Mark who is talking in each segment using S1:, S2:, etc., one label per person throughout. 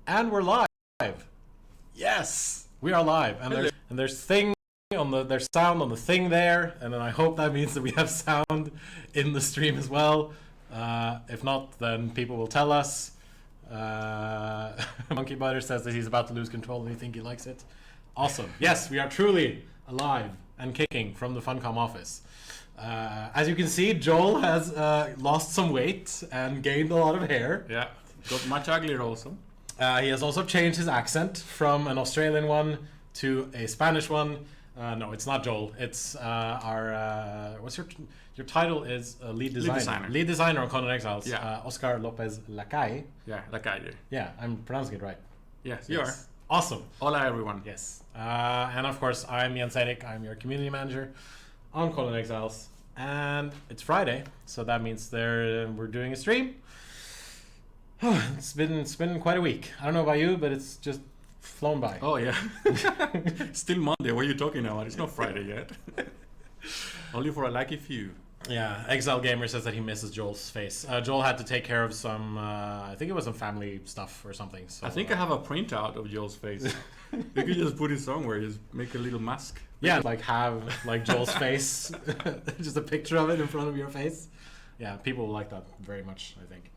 S1: And we're live. Yes, we are live. And there's there's sound on the thing there, and then I hope that means that we have sound in the stream as well. If not, then people will tell us. Monkey Butter says that he's about to lose control and he thinks he likes it. Awesome. Yes, we are truly alive and kicking from the Funcom office. As you can see, Joel has lost some weight and gained a lot of hair.
S2: Yeah, got much uglier also.
S1: He has also changed his accent from an Australian one to a Spanish one. No, it's not Joel. It's our what's your title is lead designer. Lead designer on Conan Exiles.
S2: Yeah.
S1: Oscar Lopez Lacalle.
S2: Yeah, Lacalle.
S1: Yeah, I'm pronouncing it right.
S2: Yes, you are.
S1: Awesome.
S2: Hola, everyone.
S1: Yes. And of course, I'm Jens Erik. I'm your community manager on Conan Exiles. And it's Friday, so that means we're doing a stream. It's been quite a week. I don't know about you, but it's just flown by.
S2: Oh yeah. Still Monday. What are you talking about? It's not Friday yet. Only for a lucky few.
S1: Yeah, Exile Gamer says that he misses Joel's face. Joel had to take care of some, I think it was some family stuff or something. So
S2: I think I have a printout of Joel's face. You could just put it somewhere. Just make a little mask.
S1: Yeah, have Joel's face, just a picture of it in front of your face. Yeah, people will like that very much, I think.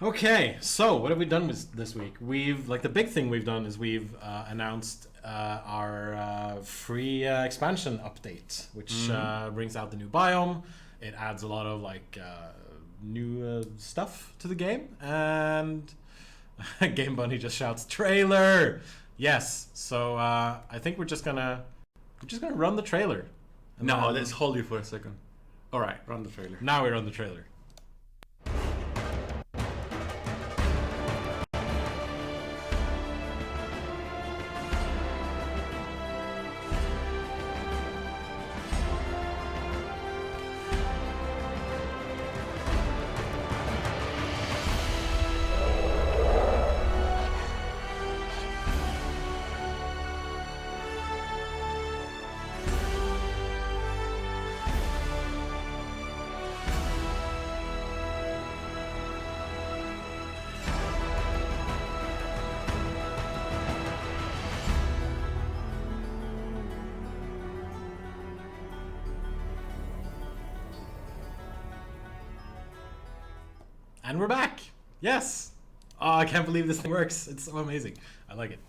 S1: Okay, so what have we done this week? The big thing we've done is we've announced our free expansion update, which brings out the new biome. It adds a lot of new stuff to the game, and Game Bunny just shouts trailer. Yes, so I think we're just gonna run the trailer.
S2: No, let's hold you for a second. All right, run the trailer.
S1: Now we run the trailer. And we're back! Yes! Oh, I can't believe this thing works. It's so amazing. I like it.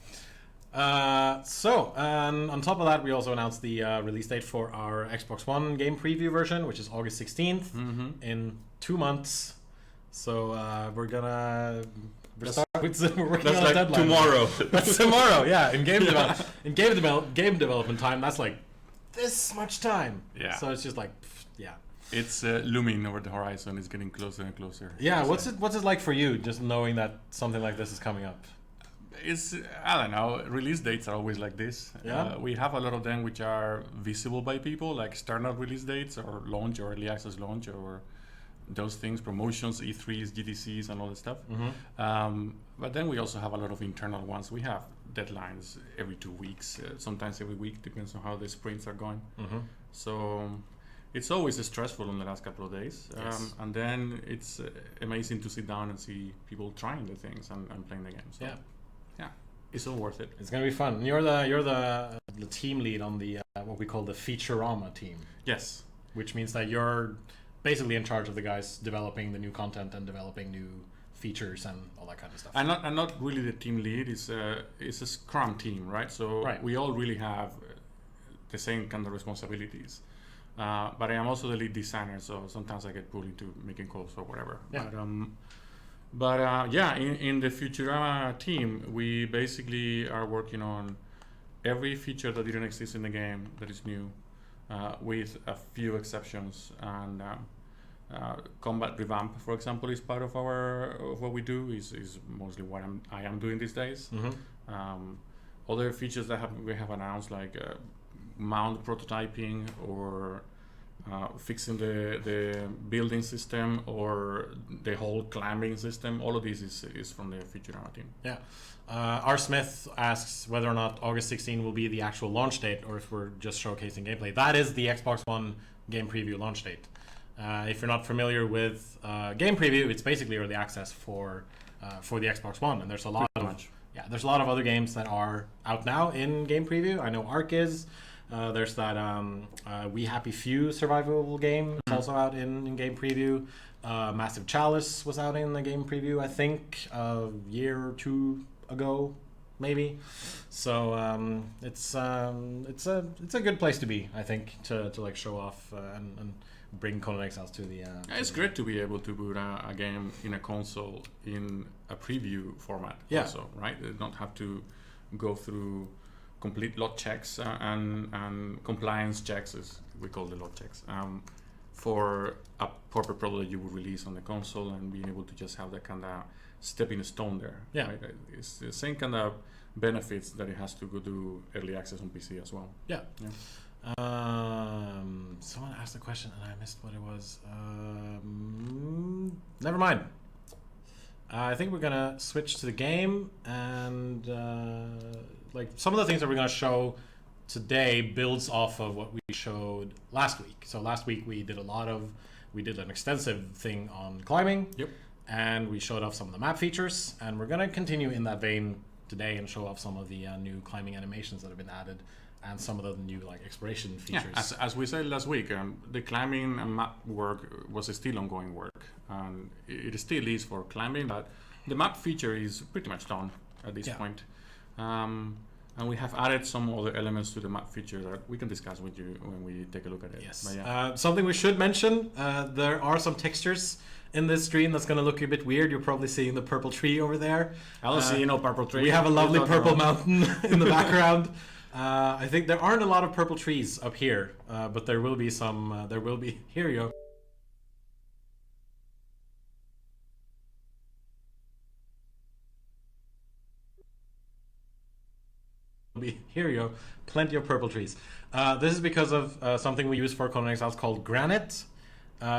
S1: And on top of that, we also announced the release date for our Xbox One game preview version, which is August 16th in 2 months. So we're working on a deadline.
S2: Tomorrow.
S1: That's tomorrow, yeah. In game development time, that's like this much time.
S2: Yeah.
S1: So it's just yeah.
S2: It's looming over the horizon. It's getting closer and closer.
S1: Yeah, what's it like for you, just knowing that something like this is coming up?
S2: I don't know. Release dates are always like this.
S1: Yeah.
S2: We have a lot of them which are visible by people, like external release dates or launch or early access launch or those things, promotions, E3s, GTCs, and all that stuff. But then we also have a lot of internal ones. We have deadlines every 2 weeks, sometimes every week, depends on how the sprints are going. So it's always stressful in the last couple of days.
S1: Yes.
S2: And then it's amazing to sit down and see people trying the things and playing the game. So, yeah, it's all worth it.
S1: It's gonna be fun. You're the team lead on the what we call the Featurama team.
S2: Yes.
S1: Which means that you're basically in charge of the guys developing the new content and developing new features and all that kind of stuff.
S2: I'm not really the team lead. It's a Scrum team, right? So we all really have the same kind of responsibilities. But I am also the lead designer, so sometimes I get pulled into making calls or whatever.
S1: Yeah.
S2: But in the Futurama team, we basically are working on every feature that didn't exist in the game that is new, with a few exceptions. And combat revamp, for example, is part of what we do. Is mostly what I am doing these days. Other features that we have announced, like mount prototyping or fixing the building system or the whole climbing system. All of this is from the Futurama team.
S1: Yeah. R. Smith asks whether or not August 16 will be the actual launch date or if we're just showcasing gameplay. That is the Xbox One game preview launch date. If you're not familiar with game preview, it's basically early access for for the Xbox One, and there's a lot
S2: Pretty
S1: of
S2: much.
S1: there's a lot of other games that are out now in game preview. I know Ark is. There's that We Happy Few survival game. It's also out in game preview. Massive Chalice was out in the game preview, I think, a year or two ago, maybe. So it's a good place to be, I think, to like show off and bring Conan Exiles to the.
S2: It's great to be able to put a game in a console in a preview format.
S1: Yeah.
S2: Also, right? They don't have to go through complete lot checks and compliance checks, as we call the lot checks, for a proper product that you would release on the console, and being able to just have that kind of stepping stone there.
S1: Yeah.
S2: Right? It's the same kind of benefits that it has to go do early access on PC as well.
S1: Yeah.
S2: Yeah.
S1: Someone asked a question and I missed what it was. Never mind. I think we're gonna switch to the game, and like some of the things that we're gonna show today builds off of what we showed last week. So last week we did an extensive thing on climbing.
S2: Yep.
S1: And we showed off some of the map features, and we're gonna continue in that vein today and show off some of the new climbing animations that have been added, and some of the new like exploration features.
S2: Yeah, as we said last week, the climbing and map work was still ongoing work, and it still is for climbing, but the map feature is pretty much done at this point. And we have added some other elements to the map feature that we can discuss with you when we take a look at it.
S1: Yes.
S2: But yeah.
S1: Something we should mention, there are some textures in this stream that's going to look a bit weird. You're probably seeing the purple tree over there.
S2: I don't see no purple tree.
S1: We have a lovely purple mountain in the background. I think there aren't a lot of purple trees up here, but there will be some. There will be. Here you go. Here you go. Plenty of purple trees. This is because of something we use for Conan Exiles called granite,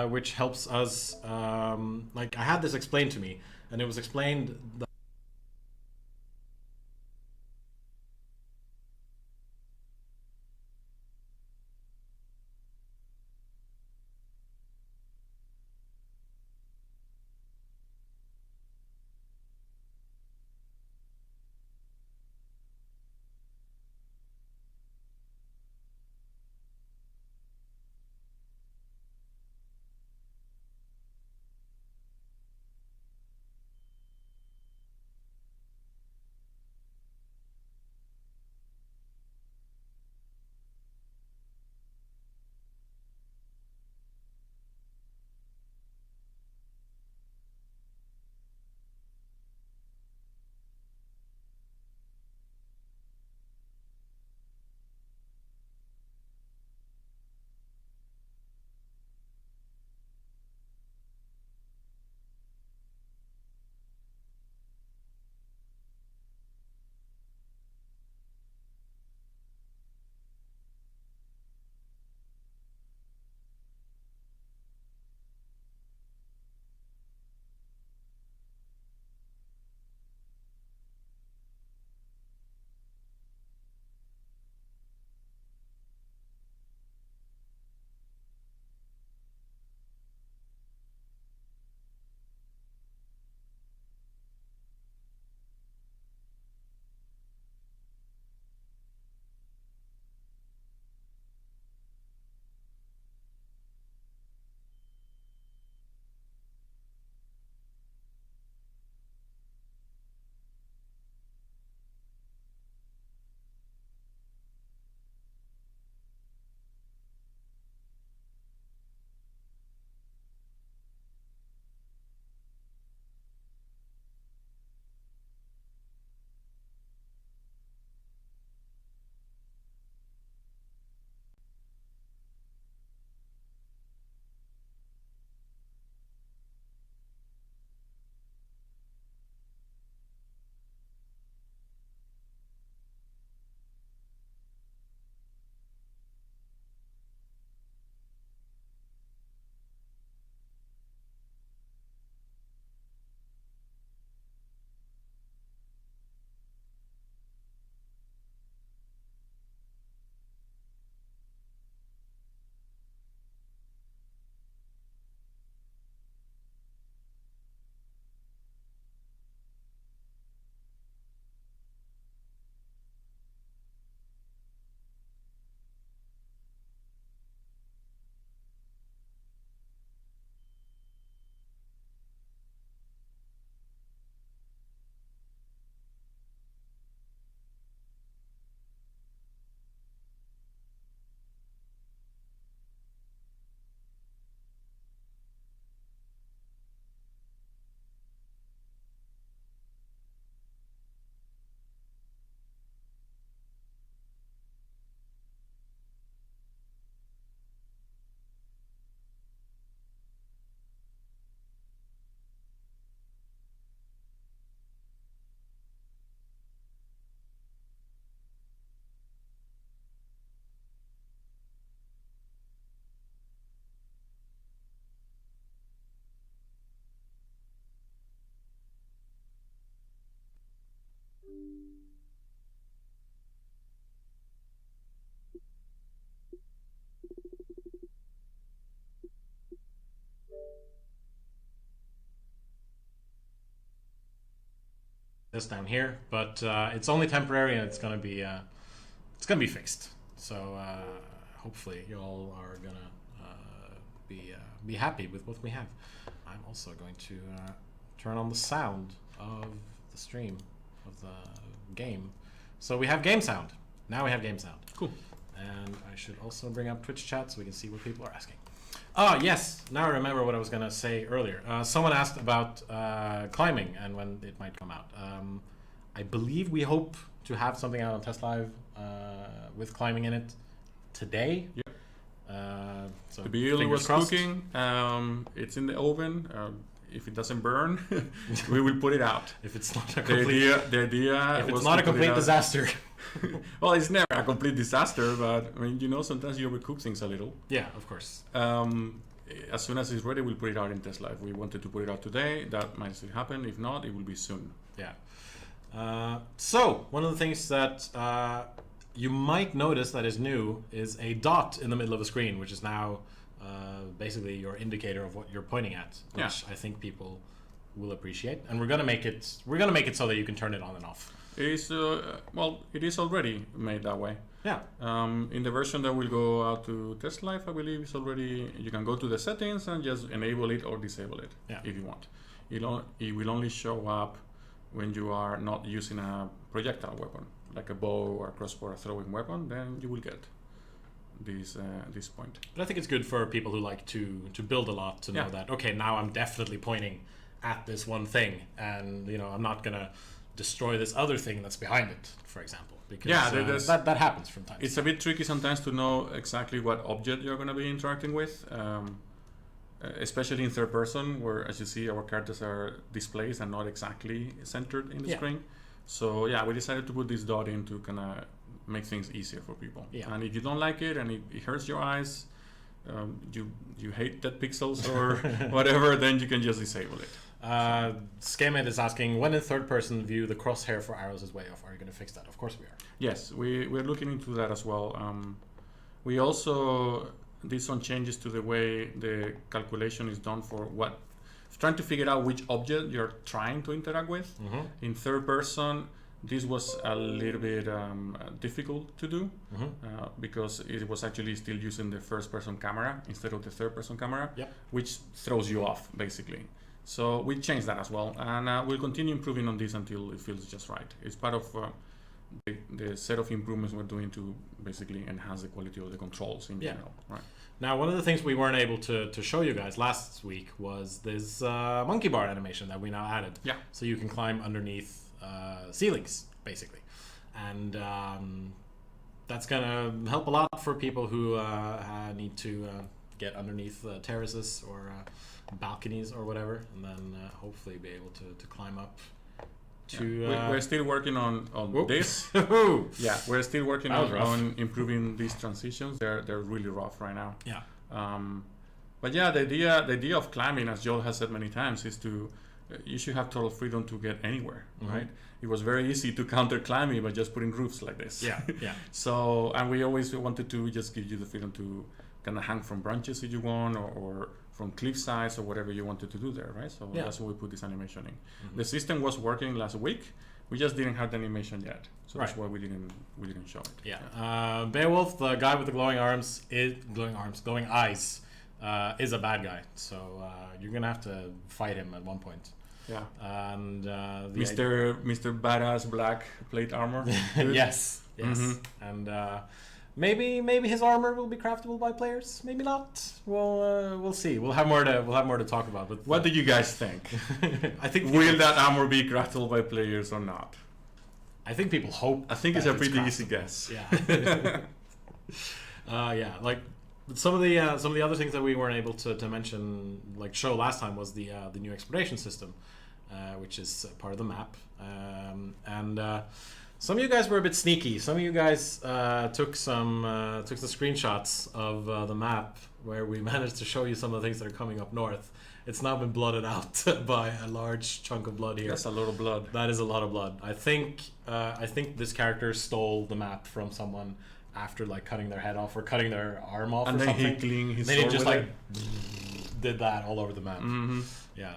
S1: which helps us. Like I had this explained to me, and it was explained. this down here, but it's only temporary and it's gonna be fixed. So hopefully you all are gonna be happy with what we have. I'm also going to turn on the sound of the stream of the game. So we have game sound. Now we have game sound.
S2: Cool.
S1: And I should also bring up Twitch chat so we can see what people are asking. Oh, yes. Now I remember what I was going to say earlier. Someone asked about climbing and when it might come out. I believe we hope to have something out on Test Live with climbing in it today.
S2: Yep.
S1: So
S2: The beer was
S1: crossed.
S2: cooking. It's in the oven. If it doesn't burn, we will put it out.
S1: If it's not a complete,
S2: The idea
S1: if it's
S2: was
S1: not
S2: to
S1: a
S2: put it
S1: complete
S2: out.
S1: disaster.
S2: Well, it's never a complete disaster, but I mean, sometimes you overcook things a little.
S1: Yeah, of course.
S2: As soon as it's ready, we'll put it out in Test Live. We wanted to put it out today. That might still happen. If not, it will be soon.
S1: Yeah. So one of the things that you might notice that is new is a dot in the middle of the screen, which is now basically your indicator of what you're pointing at, which I think people will appreciate. And we're gonna make it so that you can turn it on and off.
S2: It is it is already made that way.
S1: Yeah.
S2: In the version that will go out to Test Live, I believe it's already. You can go to the settings and just enable it or disable it if you want. It will only show up when you are not using a projectile weapon, like a bow or a crossbow or throwing weapon. Then you will get this point.
S1: But I think it's good for people who like to build a lot to know that, okay, now I'm definitely pointing at this one thing, and I'm not gonna destroy this other thing that's behind it, for example, because that happens from time to time.
S2: It's a bit tricky sometimes to know exactly what object you're going to be interacting with, especially in third person, where, as you see, our characters are displaced and not exactly centered in the screen. So we decided to put this dot in to kind of make things easier for people. And if you don't like it and it hurts your eyes, you hate dead pixels or whatever, then you can just disable it.
S1: Scammit is asking, when in third person view the crosshair for arrows is way off, are you going to fix that? Of course we are.
S2: Yes, we're looking into that as well. We also did some changes to the way the calculation is done for trying to figure out which object you're trying to interact with. In third person, this was a little bit difficult to do because it was actually still using the first person camera instead of the third person camera, which throws you off basically. So we changed that as well, and we'll continue improving on this until it feels just right. It's part of the set of improvements we're doing to basically enhance the quality of the controls in general. Right.
S1: Now, one of the things we weren't able to show you guys last week was this monkey bar animation that we now added. Yeah. So you can climb underneath ceilings, basically. And that's going to help a lot for people who need to get underneath terraces or balconies or whatever, and then hopefully be able to climb up to...
S2: We're still working on this. We're still working on improving these transitions. They're really rough right now.
S1: Yeah.
S2: But the idea of climbing, as Joel has said many times, is you should have total freedom to get anywhere, right? It was very easy to counter climbing by just putting roofs like this. Yeah. So, and we always wanted to just give you the freedom to kind of hang from branches if you want, or from cliff sides or whatever you wanted to do there, right? So that's why we put this animation in. The system was working last week. We just didn't have the animation yet, so that's why we didn't show it.
S1: Yeah. Beowulf, the guy with the glowing eyes, is a bad guy. So you're gonna have to fight him at one point.
S2: Yeah.
S1: And
S2: Mr. Badass Black Plate Armor.
S1: Yes. And maybe his armor will be craftable by players. Maybe not. We'll see. We'll have more to talk about. But
S2: what do you guys think?
S1: I think
S2: will that armor be craftable by players or not?
S1: I think people hope.
S2: I think it's a pretty easy guess.
S1: Yeah. Like some of the other things that we weren't able to mention, like show last time, was the new exploration system, which is part of the map, and. Some of you guys were a bit sneaky. Some of you guys took some screenshots of the map where we managed to show you some of the things that are coming up north. It's now been blooded out by a large chunk of blood here.
S2: That's a lot of blood.
S1: That is a lot of blood. I think this character stole the map from someone after like cutting their head off or cutting their arm off,
S2: and
S1: or
S2: then
S1: something.
S2: he his
S1: then he just like
S2: it.
S1: did that all over the map.
S2: Mm-hmm.
S1: Yeah.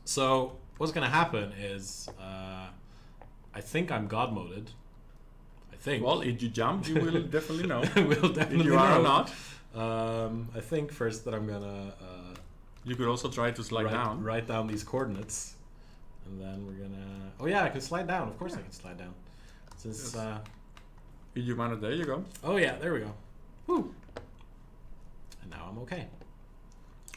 S1: So what's gonna happen is I think I'm God moded. I think.
S2: Well, if you jump, you will definitely know.
S1: We'll definitely
S2: if you are or not.
S1: I think first that I'm gonna
S2: You could also try to slide down.
S1: Write down these coordinates, and then we're gonna. Oh yeah, I can slide down. Of course, I can slide down. Since.
S2: Yes. If you manage, there you go.
S1: Oh yeah, there we go. Woo. And now I'm okay.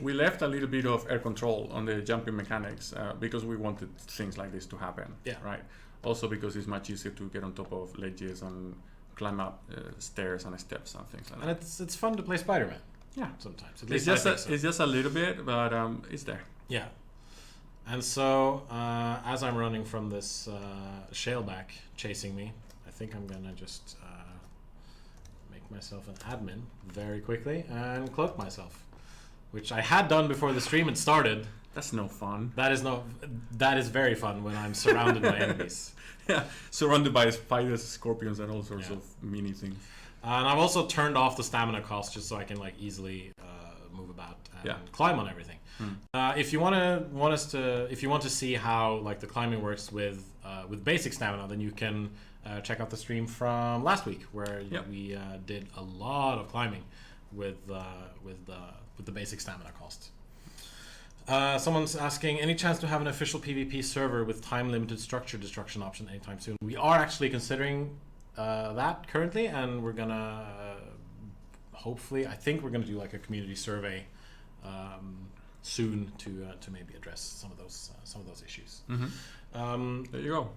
S2: We left a little bit of air control on the jumping mechanics because we wanted things like this to happen.
S1: Yeah.
S2: Right. Also because it's much easier to get on top of ledges and climb up stairs and steps and things like that.
S1: And it's fun to play Spider-Man.
S2: Yeah.
S1: Sometimes. At
S2: It's
S1: least
S2: just it's just a little bit, but it's there.
S1: Yeah. And so as I'm running from this shaleback chasing me, I think I'm gonna just make myself an admin very quickly and cloak myself, which I had done before the stream had started.
S2: That's no fun.
S1: That is very fun when I'm surrounded by enemies.
S2: Yeah, surrounded by spiders, scorpions, and all sorts of mini things.
S1: And I've also turned off the stamina cost just so I can like easily move about and climb on everything. If you want to see how like the climbing works with basic stamina, then you can check out the stream from last week where we did a lot of climbing with the basic stamina cost. Someone's asking, any chance to have an official PvP server with time-limited structure destruction option anytime soon? We are actually considering that currently, and we're gonna hopefully, I think we're gonna do like a community survey soon to maybe address some of those issues.
S2: There you go.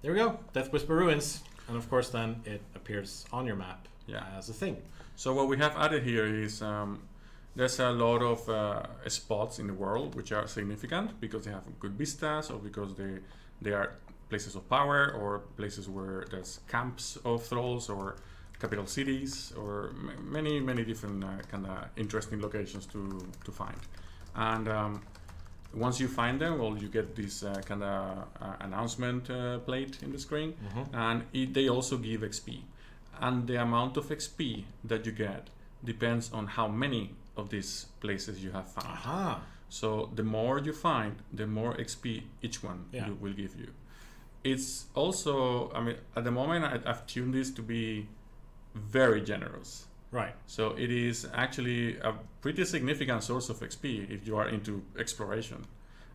S1: There we go. Death Whisper Ruins, and of course then it appears on your map as a thing.
S2: So what we have added here is there's a lot of spots in the world which are significant because they have good vistas or because they are places of power or places where there's camps of thralls or capital cities or many different kind of interesting locations to find. And once you find them, well, you get this kind of announcement plate in the screen, and they also give XP. And the amount of XP that you get depends on how many of these places you have found. So the more you find, the more XP each one will give you. It's also, I mean, at the moment I've tuned this to be very generous.
S1: Right.
S2: So it is actually a pretty significant source of XP if you are into exploration.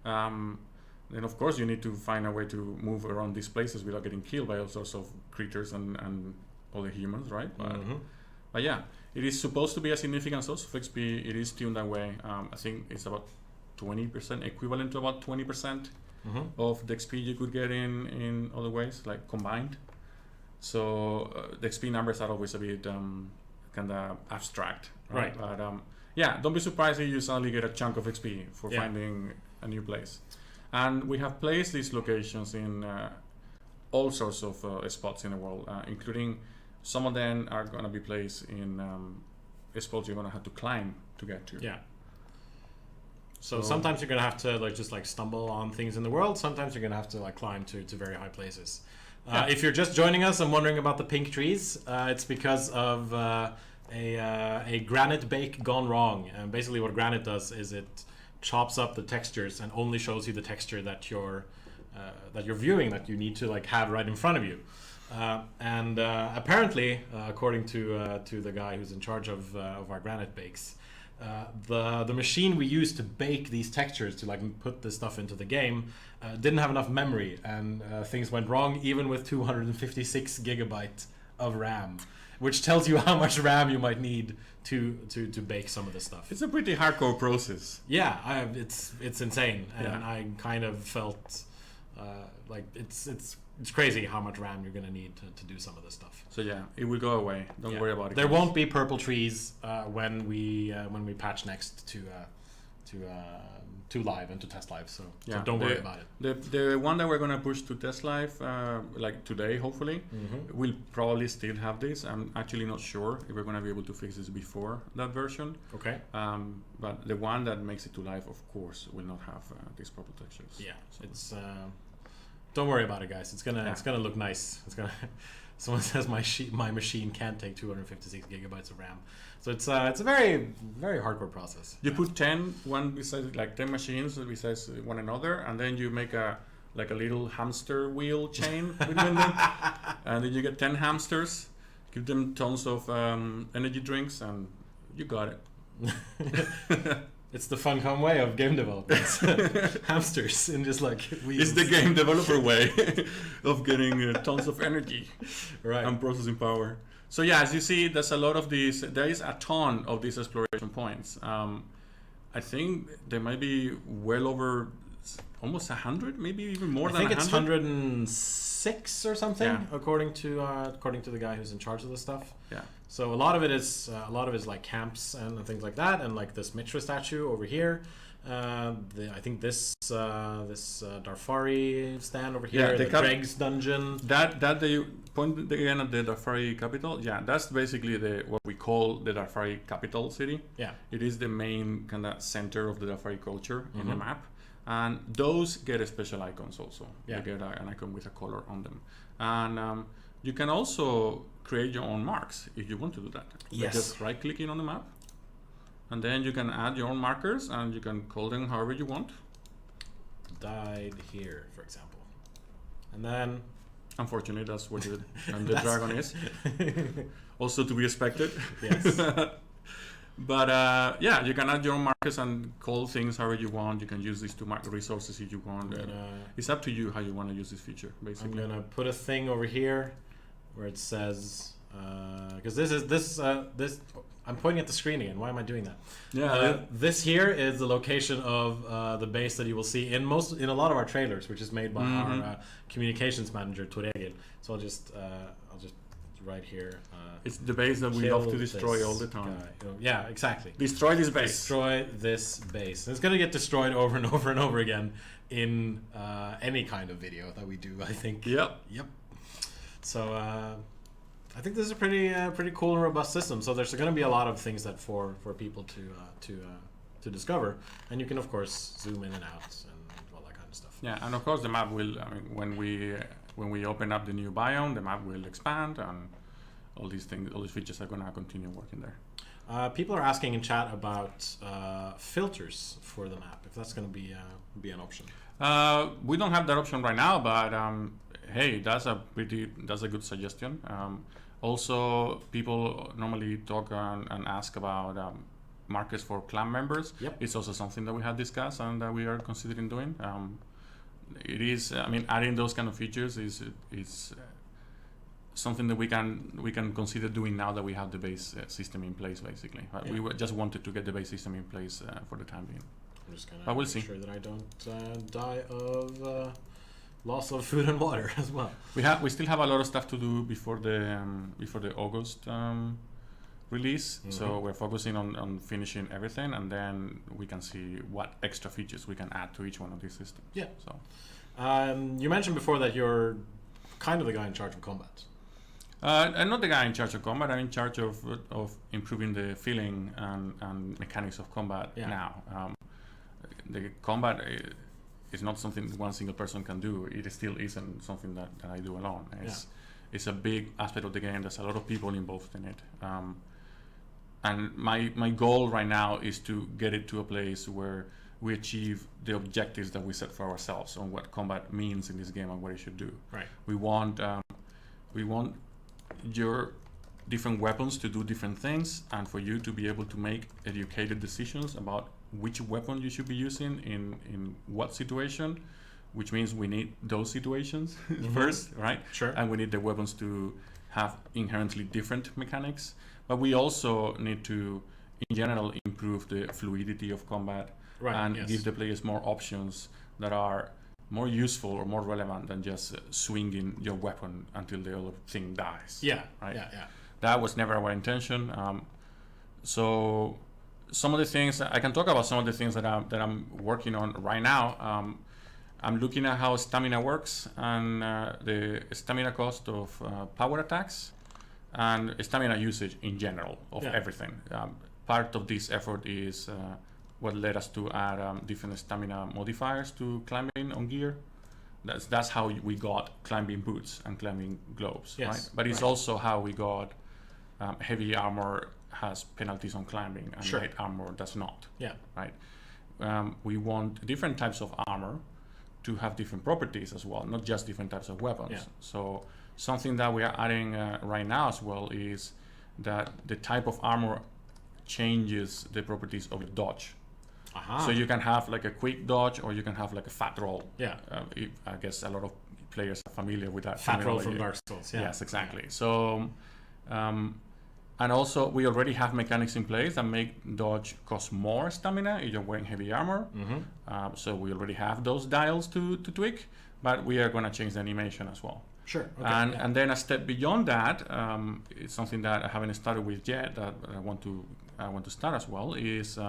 S2: Then of course you need to find a way to move around these places without getting killed by all sorts of creatures and other humans, right? But yeah, it is supposed to be a significant source of XP. It is tuned that way. I think it's about 20%, equivalent to about 20% of the XP you could get in other ways, like combined. So the XP numbers are always a bit kind of abstract, right? But yeah, don't be surprised if you suddenly get a chunk of XP for finding a new place. And we have placed these locations in all sorts of spots in the world, including some of them are going to be placed in spots you're going to have to climb to get to.
S1: Yeah. So sometimes you're going to have to just stumble on things in the world. Sometimes you're going to have to climb to very high places. If you're just joining us and wondering about the pink trees, it's because of a granite bake gone wrong. And basically what granite does is it chops up the textures and only shows you the texture that you're viewing, that you need to have right in front of you. And apparently, according to the guy who's in charge of our granite bakes, the machine we used to bake these textures to put this stuff into the game didn't have enough memory, and things went wrong even with 256 gigabyte of RAM, which tells you how much RAM you might need to bake some of this stuff.
S2: It's a pretty hardcore process.
S1: Yeah, it's insane, and I kind of felt it's crazy how much RAM you're gonna need to do some of this stuff.
S2: So yeah, it will go away. Don't worry about it.
S1: There won't be purple trees when we patch next to live and to test live. So don't worry about it.
S2: The one that we're gonna push to test live, today, hopefully, we'll probably still have this. I'm actually not sure if we're gonna be able to fix this before that version.
S1: Okay.
S2: But the one that makes it to live, of course, will not have these purple textures.
S1: Yeah, so it's. Don't worry about it, guys. It's gonna look nice. Someone says my machine can't take 256 gigabytes of RAM. So it's a very, very hardcore process.
S2: You put 10 one beside, like 10 machines beside one another, and then you make a little hamster wheel chain between them, and then you get 10 hamsters. Give them tons of energy drinks, and you got it.
S1: It's the Funcom way of game development. Hamsters and just like wheels.
S2: It's the game developer way of getting tons of energy,
S1: right,
S2: and processing power. So yeah, as you see, there's a lot of these. There is a ton of these exploration points. I think there might be well over almost 100, maybe even more than 100.
S1: I think it's 106 or something,
S2: yeah,
S1: according to the guy who's in charge of this stuff.
S2: Yeah.
S1: So a lot of it is like camps and things like that, and like this Mitra statue over here. I think this Darfari stand over here, the Dregs dungeon.
S2: That they point again at the Darfari capital. Yeah, that's basically what we call the Darfari capital city.
S1: Yeah,
S2: it is the main kind of center of the Darfari culture in the map, and those get special icons also.
S1: Yeah,
S2: they get an icon with a color on them, and you can also create your own marks if you want to do that.
S1: Yes.
S2: Just right-clicking on the map, and then you can add your own markers, and you can call them however you want.
S1: Died here, for example, and then.
S2: Unfortunately, that's what the dragon is. Also to be expected.
S1: Yes.
S2: But yeah, you can add your own markers and call things however you want. You can use these to mark resources if you want. It's up to you how you want to use this feature, basically.
S1: I'm gonna put a thing over here where it says, because this I'm pointing at the screen again. Why am I doing that?
S2: Yeah.
S1: This here is the location of the base that you will see in a lot of our trailers, which is made by our communications manager Torregil. So I'll just right here.
S2: It's the base that we love to destroy all the time.
S1: Yeah, exactly.
S2: Destroy this base.
S1: Destroy this base. And it's going to get destroyed over and over and over again in any kind of video that we do, I think.
S2: Yep.
S1: So I think this is a pretty cool and robust system. So there's going to be a lot of things that for people to discover, and you can of course zoom in and out and all that kind of stuff.
S2: Yeah, and of course the map will. I mean, when we open up the new biome, the map will expand, and all these features are going to continue working there.
S1: People are asking in chat about filters for the map, if that's going to be an option.
S2: We don't have that option right now, but hey, that's a good suggestion. Also, people normally talk and ask about markers for clan members.
S1: Yep.
S2: It's also something that we have discussed and that we are considering doing. It is, I mean, adding those kind of features is something that we can consider doing now that we have the base system in place, basically.
S1: Yeah.
S2: We just wanted to get the base system in place for the time being.
S1: I'm just gonna make sure that I don't die of loss of food and water as well.
S2: We still have a lot of stuff to do before the August release. So we're focusing on finishing everything, and then we can see what extra features we can add to each one of these systems.
S1: Yeah.
S2: So
S1: you mentioned before that you're kind of the guy in charge of combat.
S2: I'm not the guy in charge of combat. I'm in charge of improving the feeling and mechanics of combat now. The combat is not something one single person can do. It still isn't something that I do alone. It's a big aspect of the game. There's a lot of people involved in it. And my goal right now is to get it to a place where we achieve the objectives that we set for ourselves on what combat means in this game and what it should do.
S1: Right.
S2: We want your different weapons to do different things, and for you to be able to make educated decisions about which weapon you should be using in what situation, which means we need those situations first, right?
S1: Sure.
S2: And we need the weapons to have inherently different mechanics, but we also need to, in general, improve the fluidity of combat, and give the players more options that are more useful or more relevant than just swinging your weapon until the other thing dies.
S1: Yeah.
S2: Right.
S1: Yeah.
S2: That was never our intention. So some of the things I can talk about, some of the things that I'm working on right now. I'm looking at how stamina works and the stamina cost of power attacks and stamina usage in general of everything. Part of this effort is what led us to add different stamina modifiers to climbing on gear. That's how we got climbing boots and climbing gloves,
S1: Yes,
S2: right? But it's
S1: right.
S2: also how we got heavy armor has penalties on climbing and
S1: Sure.
S2: light armor does not,
S1: Yeah.
S2: right? We want different types of armor to have different properties as well, not just different types of weapons.
S1: Yeah.
S2: So something that we are adding right now as well is that the type of armor changes the properties of the dodge.
S1: Aha.
S2: So you can have like a quick dodge, or you can have like a fat roll.
S1: Yeah.
S2: I guess a lot of players are familiar with that.
S1: Fat roll
S2: terminology.
S1: from Dark Souls. Yeah.
S2: Yes, exactly. So, and also we already have mechanics in place that make dodge cost more stamina if you're wearing heavy armor.
S1: Mm-hmm.
S2: So we already have those dials to tweak, but we are going to change the animation as well.
S1: Sure. Okay.
S2: And then a step beyond that, it's something that I haven't started with yet that I want to start as well. Is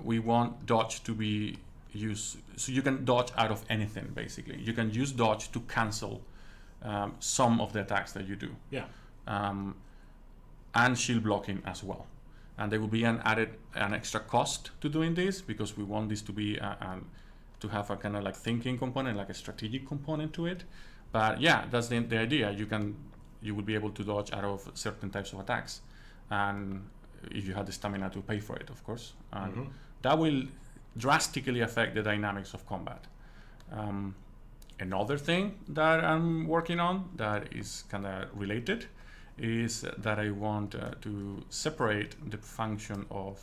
S2: we want dodge to be used, so you can dodge out of anything. Basically, you can use dodge to cancel some of the attacks that you do.
S1: Yeah.
S2: And shield blocking as well. And there will be an extra cost to doing this, because we want this to be to have a kind of like thinking component, like a strategic component to it. But yeah, that's the idea. You will be able to dodge out of certain types of attacks, and if you have the stamina to pay for it, of course. And that will drastically affect the dynamics of combat. Another thing that I'm working on that is kind of related is that I want to separate the function of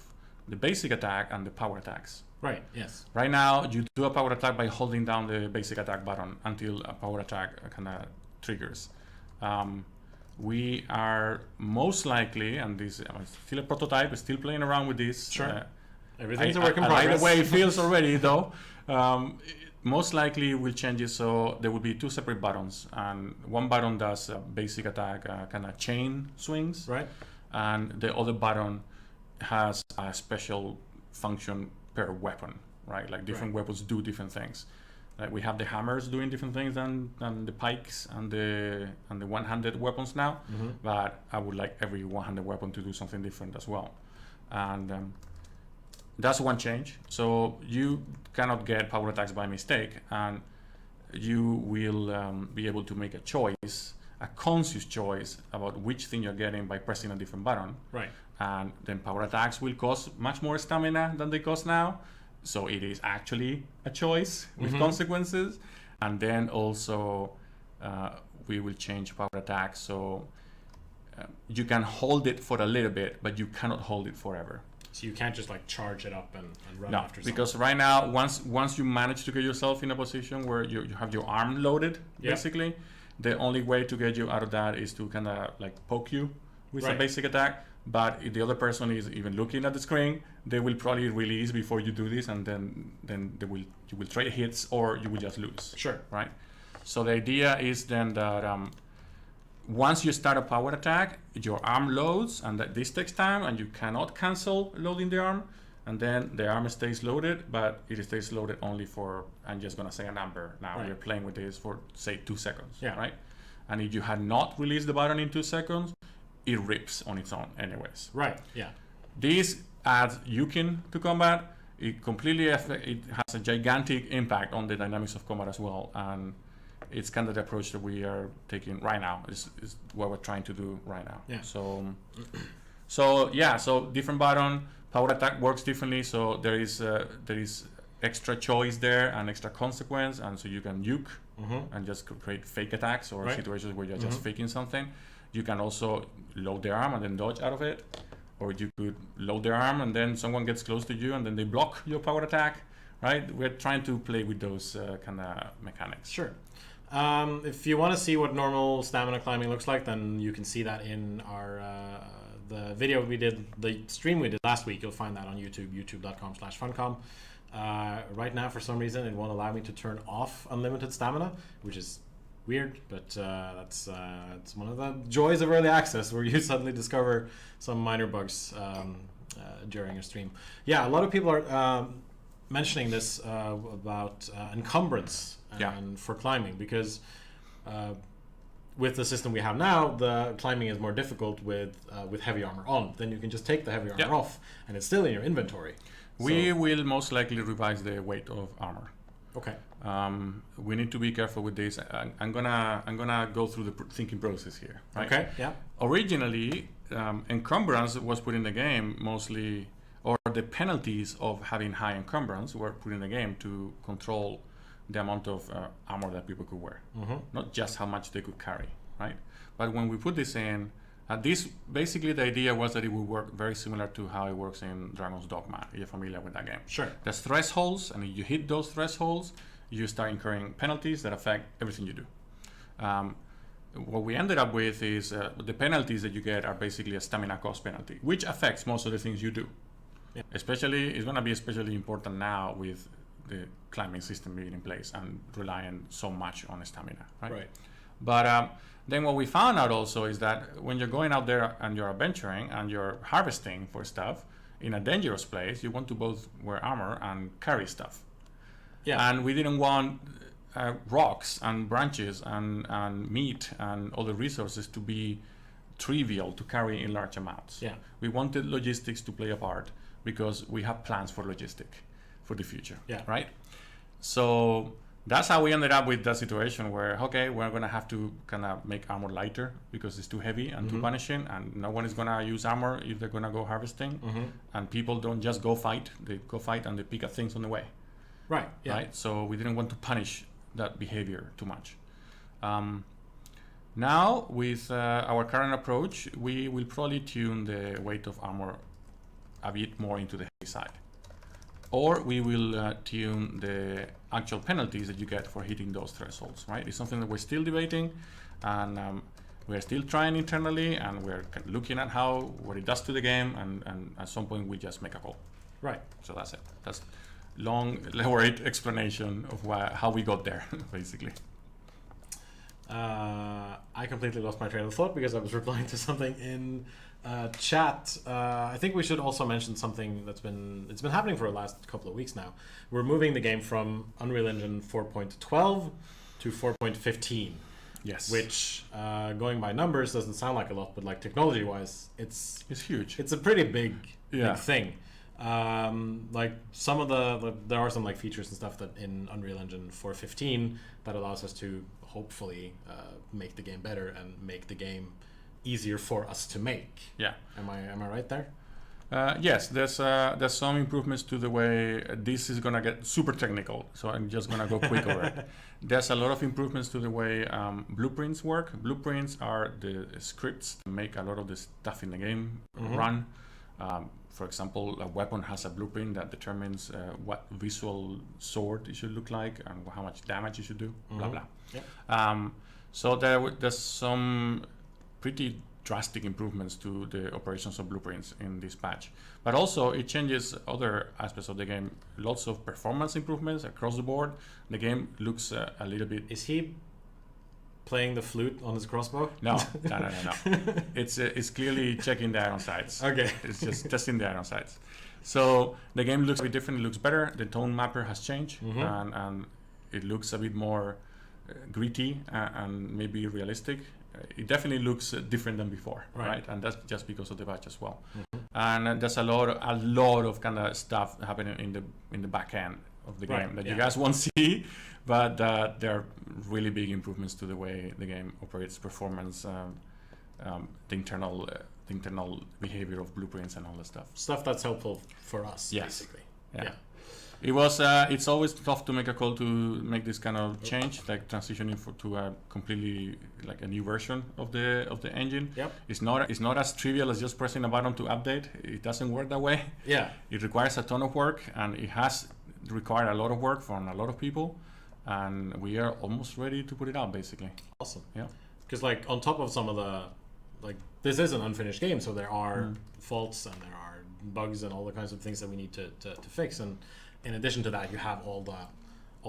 S2: the basic attack and the power attacks.
S1: Right. Yes.
S2: Right now, you do a power attack by holding down the basic attack button until a power attack kind of triggers. We are most likely, and this is still a prototype, still playing around with this.
S1: Sure. Everything's a work in
S2: I
S1: progress.
S2: like the way it feels already, though. Most likely we'll change it so there will be two separate buttons, and one button does a basic attack, kind of chain swings,
S1: Right.
S2: and the other button has a special function per weapon, right? Like different weapons do different things. Like we have the hammers doing different things than the pikes and the one-handed weapons now, but I would like every one-handed weapon to do something different as well, and that's one change. So you cannot get power attacks by mistake, and you will be able to make a choice, a conscious choice about which thing you're getting by pressing a different button.
S1: Right.
S2: And then power attacks will cost much more stamina than they cost now. So it is actually a choice with consequences. And then also we will change power attacks so you can hold it for a little bit, but you cannot hold it forever.
S1: So you can't just like charge it up and run
S2: No,
S1: after something.
S2: because right now, once you manage to get yourself in a position where you have your arm loaded, basically, the only way to get you out of that is to kind of like poke you with a basic attack. But if the other person is even looking at the screen, they will probably release before you do this, and then you will trade hits or you will just lose.
S1: Sure.
S2: Right. So the idea is then that once you start a power attack, your arm loads, and that this takes time, and you cannot cancel loading the arm, and then the arm stays loaded, but it stays loaded only for, I'm just gonna say a number now. We're playing with this for say 2 seconds.
S1: Yeah.
S2: Right. And if you had not released the button in 2 seconds, it rips on its own anyways.
S1: Right. Yeah.
S2: This adds Yukin to combat. It completely it has a gigantic impact on the dynamics of combat as well, and it's kind of the approach that we are taking right now. Is what we're trying to do right now.
S1: Yeah.
S2: So different button, power attack works differently. So there is extra choice there and extra consequence, and so you can juke and just create fake attacks or situations where you're just faking something. You can also load the arm and then dodge out of it, or you could load the arm and then someone gets close to you and then they block your power attack. Right? We're trying to play with those kind of mechanics.
S1: Sure. If you want to see what normal stamina climbing looks like, then you can see that in our the video we did, the stream we did last week. You'll find that on YouTube, youtube.com/funcom. Right now, for some reason, it won't allow me to turn off unlimited stamina, which is weird, but that's it's one of the joys of early access, where you suddenly discover some minor bugs during a stream. Yeah, a lot of people are mentioning this about encumbrance and for climbing, because with the system we have now, the climbing is more difficult with heavy armor on. Then you can just take the heavy armor off, and it's still in your inventory.
S2: We will most likely revise the weight of armor.
S1: Okay.
S2: We need to be careful with this. I'm gonna go through the thinking process here. Right?
S1: Okay. Yeah.
S2: Originally, encumbrance was put in the game mostly, or the penalties of having high encumbrance were put in the game to control the amount of armor that people could wear, not just how much they could carry, right? But when we put this in, this basically the idea was that it would work very similar to how it works in Dragon's Dogma. If you're familiar with that game,
S1: Sure.
S2: There's thresholds, and if you hit those thresholds, you start incurring penalties that affect everything you do. What we ended up with is the penalties that you get are basically a stamina cost penalty, which affects most of the things you do.
S1: Yeah.
S2: Especially, it's going to be especially important now with the climbing system being in place and relying so much on stamina, right?
S1: Right.
S2: But then what we found out also is that when you're going out there and you're adventuring and you're harvesting for stuff in a dangerous place, you want to both wear armor and carry stuff.
S1: Yeah.
S2: And we didn't want rocks and branches and meat and other resources to be trivial to carry in large amounts.
S1: Yeah.
S2: We wanted logistics to play a part because we have plans for logistics for the future.
S1: Yeah.
S2: Right? So that's how we ended up with that situation where, okay, we're going to have to kind of make armor lighter because it's too heavy and too punishing, and no one is going to use armor if they're going to go harvesting. And people don't just go fight. They go fight and they pick up things on the way.
S1: Right. Yeah.
S2: Right? So we didn't want to punish that behavior too much. Now, with our current approach, we will probably tune the weight of armor a bit more into the heavy side. Or we will tune the actual penalties that you get for hitting those thresholds, right? It's something that we're still debating, and we're still trying internally, and we're looking at what it does to the game, and at some point we just make a call.
S1: Right.
S2: So that's it. That's long, elaborate explanation of how we got there, basically.
S1: I completely lost my train of thought because I was replying to something in chat. I think we should also mention something it's been happening for the last couple of weeks now. We're moving the game from Unreal Engine 4.12 to 4.15.
S2: Yes.
S1: Which, going by numbers, doesn't sound like a lot, but like technology-wise, it's
S2: huge.
S1: It's a pretty big
S2: Yeah.
S1: thing. Like some of there are some like features and stuff that in Unreal Engine 4.15 that allows us to hopefully make the game better and make the game easier for us to make.
S2: Yeah.
S1: Am I right there?
S2: Yes, there's some improvements to the way this is gonna get super technical, so I'm just gonna go quick over it. There's a lot of improvements to the way blueprints work. Blueprints are the scripts that make a lot of the stuff in the game run. For example, a weapon has a blueprint that determines what visual sword it should look like and how much damage it should do, blah, blah.
S1: Yep.
S2: So there's some pretty drastic improvements to the operations of blueprints in this patch. But also it changes other aspects of the game. Lots of performance improvements across the board. The game looks a little bit...
S1: Is he playing the flute on his crossbow?
S2: No. It's clearly checking the iron sights.
S1: Okay.
S2: It's just testing the iron sights. So the game looks a bit different. It looks better. The tone mapper has changed, and it looks a bit more gritty and maybe realistic. It definitely looks different than before, right? And that's just because of the patch as well. And there's a lot of kind of stuff happening in the back end of the game that you guys won't see, but there are really big improvements to the way the game operates, performance, the internal behavior of blueprints and all that stuff.
S1: Stuff that's helpful for us, basically. Yeah.
S2: It was. It's always tough to make a call to make this kind of change, like transitioning to a completely like a new version of the engine.
S1: Yep.
S2: It's not as trivial as just pressing a button to update. It doesn't work that way.
S1: Yeah.
S2: It requires a ton of work, and it has required a lot of work from a lot of people, and we are almost ready to put it out, basically.
S1: Awesome.
S2: Yeah.
S1: Because like on top of some of the, like this is an unfinished game, so there are faults and there are bugs and all the kinds of things that we need to fix, and in addition to that, you have all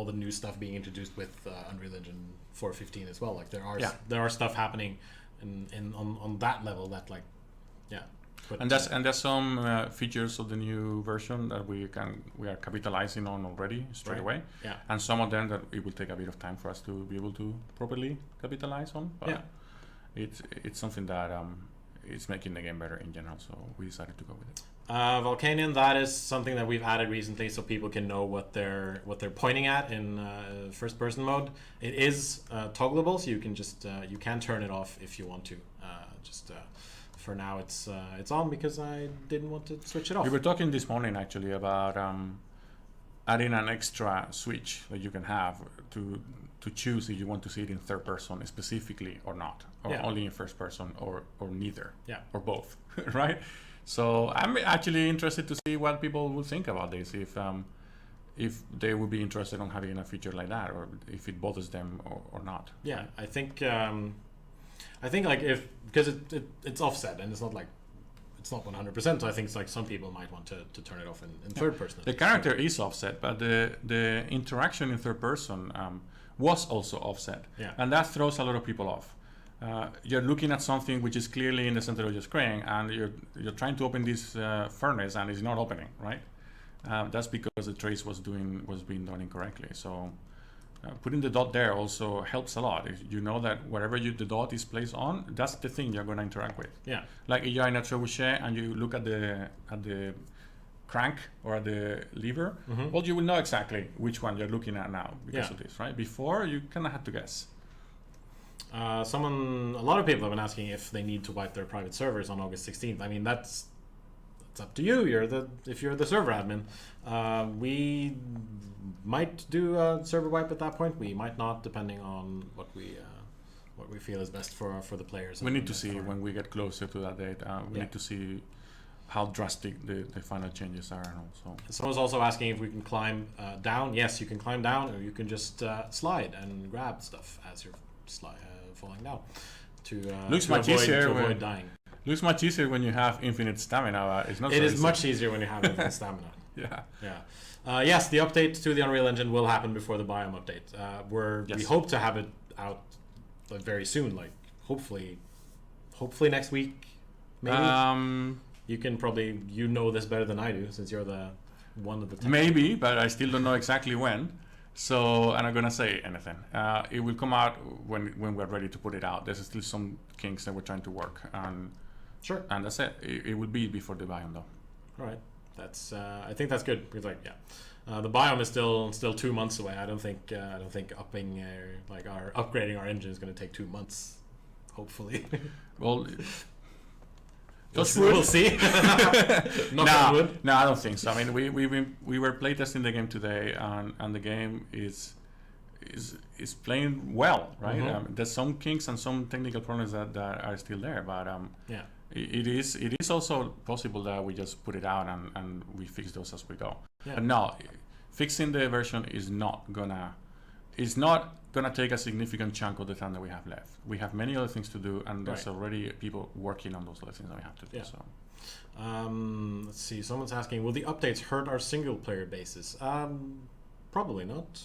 S1: the new stuff being introduced with Unreal Engine 4.15 as well. Like there are stuff happening on that level that like, yeah. But,
S2: and there's some features of the new version that we are capitalizing on already straight away.
S1: Yeah.
S2: And some of them that it will take a bit of time for us to be able to properly capitalize on. But it's something that it's making the game better in general. So we decided to go with it.
S1: Volcanion, that is something that we've added recently, so people can know what they're pointing at in first person mode. It is toggleable, so you can just you can turn it off if you want to. For now, it's on because I didn't want to switch it off.
S2: We were talking this morning actually about adding an extra switch that you can have to choose if you want to see it in third person specifically or not, or only in first person, or neither, or both, right? So I'm actually interested to see what people will think about this, if they would be interested in having a feature like that, or if it bothers them or not.
S1: Yeah, I think like because it's offset and it's not 100%. So I think it's like some people might want to turn it off in third person.
S2: The character is offset, but the interaction in third person was also offset, and that throws a lot of people off. You're looking at something which is clearly in the center of your screen, and you're trying to open this furnace, and it's not opening, right? That's because the trace was being done incorrectly. So putting the dot there also helps a lot. If you know that wherever the dot is placed on, that's the thing you're going to interact with.
S1: Yeah.
S2: Like if you're in a trebuchet and you look at the crank or the lever, well, you will know exactly which one you're looking at now because of this, right? Before, you kind of had to guess.
S1: A lot of people have been asking if they need to wipe their private servers on August 16th. I mean, that's up to you. If you're the server admin. We might do a server wipe at that point. We might not, depending on what we feel is best for the players.
S2: We need to see when we get closer to that date. We need to see how drastic the final changes are, and also.
S1: Someone's also asking if we can climb down. Yes, you can climb down, or you can just slide and grab stuff as you're falling down to avoid dying.
S2: Looks much easier when you have infinite stamina. It's not.
S1: It is much easier when you have infinite stamina.
S2: Yeah.
S1: Yes, the update to the Unreal Engine will happen before the biome update. We hope to have it out very soon. Like hopefully next week. Maybe. You can probably know this better than I do, since you're the one of the.
S2: Maybe, but I still don't know exactly when. So I'm not gonna say anything. It will come out when we're ready to put it out. There's still some kinks that we're trying to work, and
S1: sure.
S2: And that's it. It will be before the biome, though.
S1: All right. That's. I think that's good because the biome is still 2 months away. I don't think upping our upgrading our engine is going to take 2 months. Hopefully.
S2: Well.
S1: We'll see.
S2: No, I don't think so. I mean, we were playtesting the game today, and the game is playing well, right? There's some kinks and some technical problems that are still there, but it is also possible that we just put it out and we fix those as we go. Yeah. But no, fixing the version is not gonna take a significant chunk of the time that we have left. We have many other things to do, and there's already people working on those other things that we have to do.
S1: Yeah.
S2: So,
S1: let's see. Someone's asking, will the updates hurt our single-player bases? Probably not.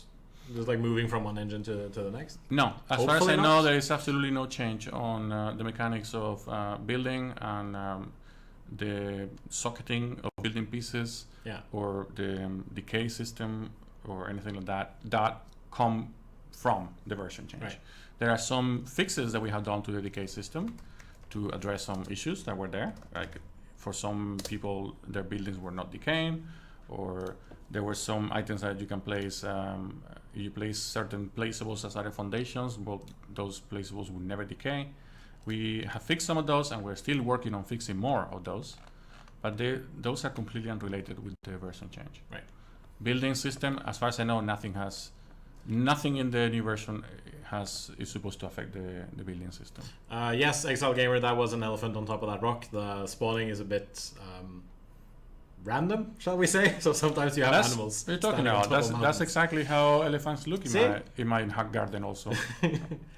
S1: Just like moving from one engine to the next.
S2: No, as far as I know, there is absolutely no change on the mechanics of building and the socketing of building pieces, or the decay system or anything like that. That come from the version change. Right. There are some fixes that we have done to the decay system to address some issues that were there. Like for some people, their buildings were not decaying, or there were some items that you can place. You place certain placeables as other foundations. Well, those placeables will never decay. We have fixed some of those, and we're still working on fixing more of those. But those are completely unrelated with the version change.
S1: Right.
S2: Building system, as far as I know, nothing in the new version is supposed to affect the building system.
S1: Yes, Exile Gamer, that was an elephant on top of that rock. The spawning is a bit random, shall we say? So sometimes you have animals.
S2: What are you talking about? That's exactly how elephants look in my garden also.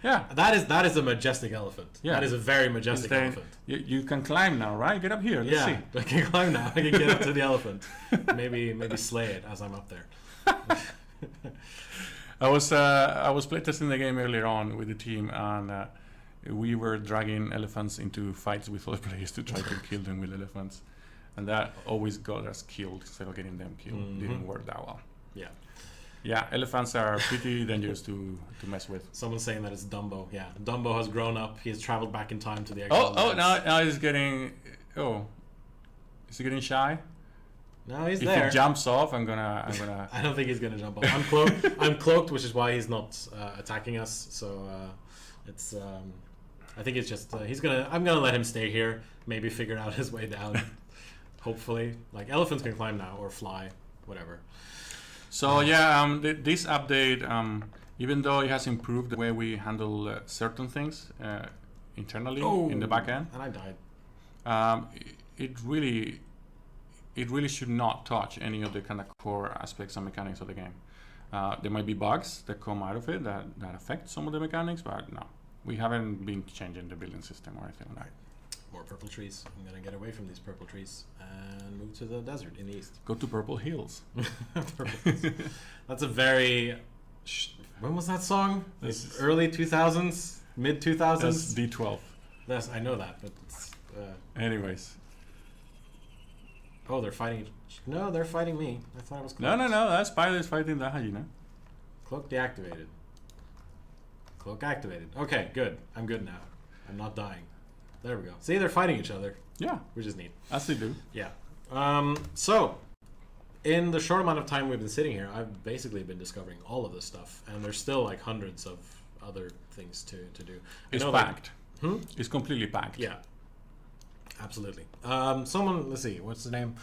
S2: Yeah.
S1: That is a majestic elephant. Yeah. That is a very majestic elephant.
S2: You can climb now, right? Get up here. Let's see.
S1: I can climb now. I can get up to the elephant. Maybe slay it as I'm up there.
S2: I was playtesting the game earlier on with the team, and we were dragging elephants into fights with other players to try to kill them with elephants, and that always got us killed instead of getting them killed. Didn't work that well.
S1: Yeah.
S2: Yeah, elephants are pretty dangerous to mess with.
S1: Someone's saying that it's Dumbo. Yeah, Dumbo has grown up. He has traveled back in time to the
S2: Oh,
S1: exile.
S2: now he's getting. Oh, is he getting shy?
S1: No, he's
S2: if
S1: there.
S2: If he jumps off, I'm gonna.
S1: I don't think he's gonna jump off. I'm cloaked. I'm cloaked, which is why he's not attacking us. So it's. I think it's just he's gonna. I'm gonna let him stay here. Maybe figure out his way down. Hopefully, like elephants can climb now or fly, whatever.
S2: So this update, even though it has improved the way we handle certain things internally in the backend,
S1: and I died.
S2: It really should not touch any of the kind of core aspects and mechanics of the game. There might be bugs that come out of it that affect some of the mechanics, but no, we haven't been changing the building system or anything like that.
S1: More purple trees. I'm gonna get away from these purple trees and move to the desert in the east.
S2: Go to Purple Hills.
S1: Purple Hills. That's a very. When was that song? Early 2000s, mid 2000s.
S2: That's D12.
S1: Yes, I know that, but it's.
S2: Anyways.
S1: Oh, they're fighting. No, they're fighting me. I thought it was.
S2: Cloaked. No. That spider is fighting the hyena.
S1: Cloak deactivated. Cloak activated. Okay, good. I'm good now. I'm not dying. There we go. See, they're fighting each other.
S2: Yeah.
S1: Which is neat.
S2: As they do.
S1: Yeah. So, in the short amount of time we've been sitting here, I've basically been discovering all of this stuff. And there's still like hundreds of other things to do.
S2: It's packed.
S1: Hmm?
S2: It's completely packed.
S1: Yeah. Absolutely. Someone, let's see, what's the name?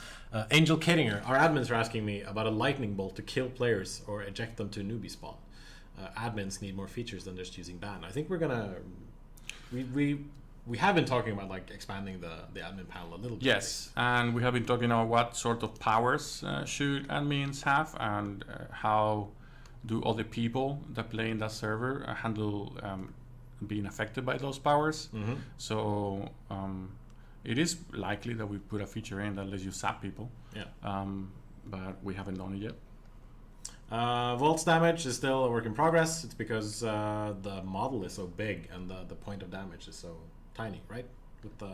S1: Angel Kittinger. Our admins are asking me about a lightning bolt to kill players or eject them to newbie spawn. Admins need more features than just using ban. I think we're gonna... We have been talking about like expanding the admin panel a little bit.
S2: Yes, and we have been talking about what sort of powers should admins have, and how do other people that play in that server handle being affected by those powers.
S1: Mm-hmm.
S2: So it is likely that we put a feature in that lets you zap people.
S1: Yeah.
S2: But we haven't done it yet.
S1: Volt's damage is still a work in progress. It's because the model is so big and the point of damage is so tiny, right? With the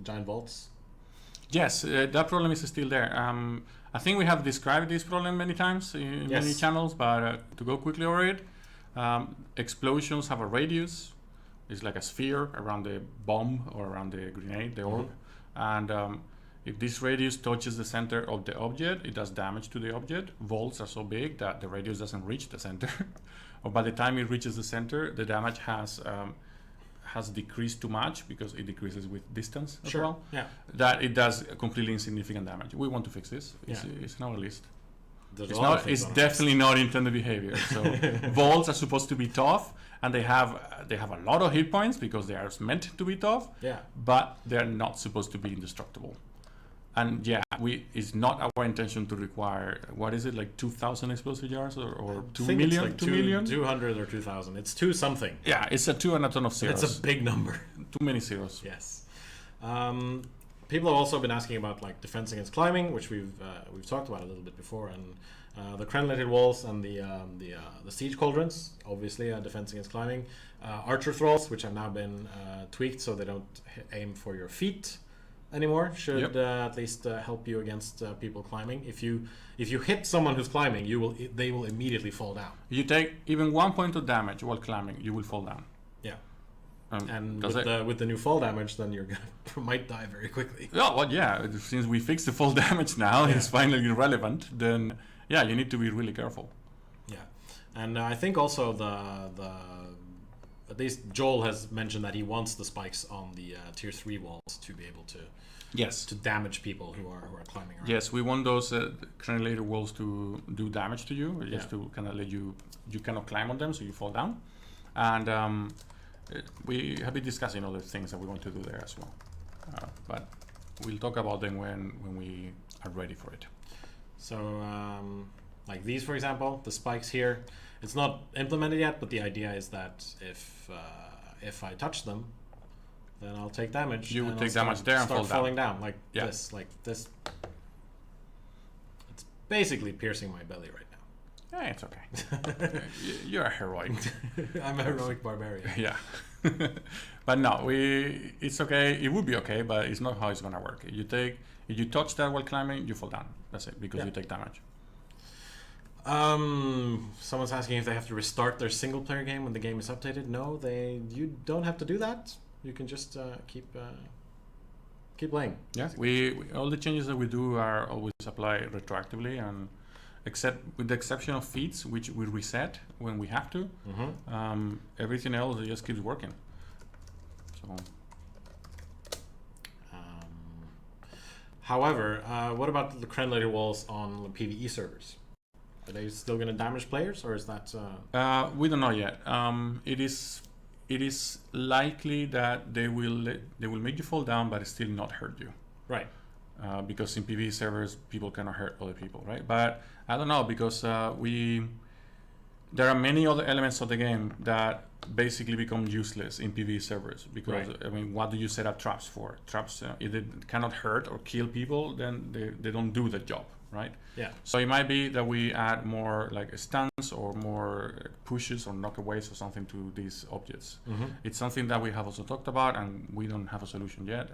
S1: giant volts.
S2: Yes, that problem is still there. I think we have described this problem many times in many channels, but to go quickly over it, explosions have a radius. It's like a sphere around the bomb or around the grenade, the orb. And if this radius touches the center of the object, it does damage to the object. Volts are so big that the radius doesn't reach the center. Or by the time it reaches the center, the damage has decreased too much because it decreases with distance as well.
S1: Yeah.
S2: That it does completely insignificant damage. We want to fix this. It's on our list. It's definitely not intended behavior. So volts are supposed to be tough, and they have a lot of hit points because they are meant to be tough.
S1: Yeah.
S2: But they're not supposed to be indestructible. And it's not our intention to require, what is it, like 2,000 explosive jars or 2 million?
S1: Like
S2: 2 million?
S1: 200 or 2,000. It's 2 something.
S2: Yeah, it's a 2 and a ton of zeros.
S1: It's a big number.
S2: Too many zeros.
S1: Yes. People have also been asking about like defense against climbing, which we've talked about a little bit before, and the crenellated walls and the siege cauldrons, obviously defense against climbing. Archer thralls, which have now been tweaked so they don't aim for your feet anymore, should at least help you against people climbing. If you hit someone who's climbing, they will immediately fall down.
S2: You take even 1 point of damage while climbing, you will fall down.
S1: Yeah. And with the new fall damage, then you're might die very quickly.
S2: Oh, well, yeah. Since we fixed the fall damage now, it's finally irrelevant. Then, you need to be really careful.
S1: Yeah, and I think also the at least Joel has mentioned that he wants the spikes on the tier 3 walls to be able to to damage people who are climbing around.
S2: Yes, we want those crenellated walls to do damage to you, just to kind of let you cannot climb on them, so you fall down. And we have been discussing other things that we want to do there as well, but we'll talk about them when we are ready for it.
S1: So like these, for example, the spikes here, it's not implemented yet, but the idea is that if I touch them, then I'll take damage.
S2: You would take damage there and fall
S1: falling down like
S2: this.
S1: It's basically piercing my belly right now.
S2: Yeah, it's okay. You're a heroic.
S1: I'm a heroic barbarian.
S2: Yeah. But no, it's okay. It would be okay, but it's not how it's gonna work. If you touch that while climbing, you fall down. That's it, because you take damage.
S1: Someone's asking if they have to restart their single player game when the game is updated. No, you don't have to do that. You can just keep playing.
S2: Yeah, we all the changes that we do are always applied retroactively, and except with the exception of feeds, which we reset when we have to. Everything else just keeps working. So.
S1: However, what about the crenulator walls on the PvE servers? Are they still going to damage players, or is that?
S2: We don't know yet. It is likely that they will make you fall down, but still not hurt you.
S1: Right.
S2: Because in PvE servers, people cannot hurt other people, right? But I don't know, because there are many other elements of the game that basically become useless in PvE servers. Because
S1: Right.
S2: I mean, what do you set up traps for? Traps, if they cannot hurt or kill people, then they don't do the job, right?
S1: Yeah.
S2: So it might be that we add more like stuns or more pushes or knockaways or something to these objects. It's something that we have also talked about, and we don't have a solution yet.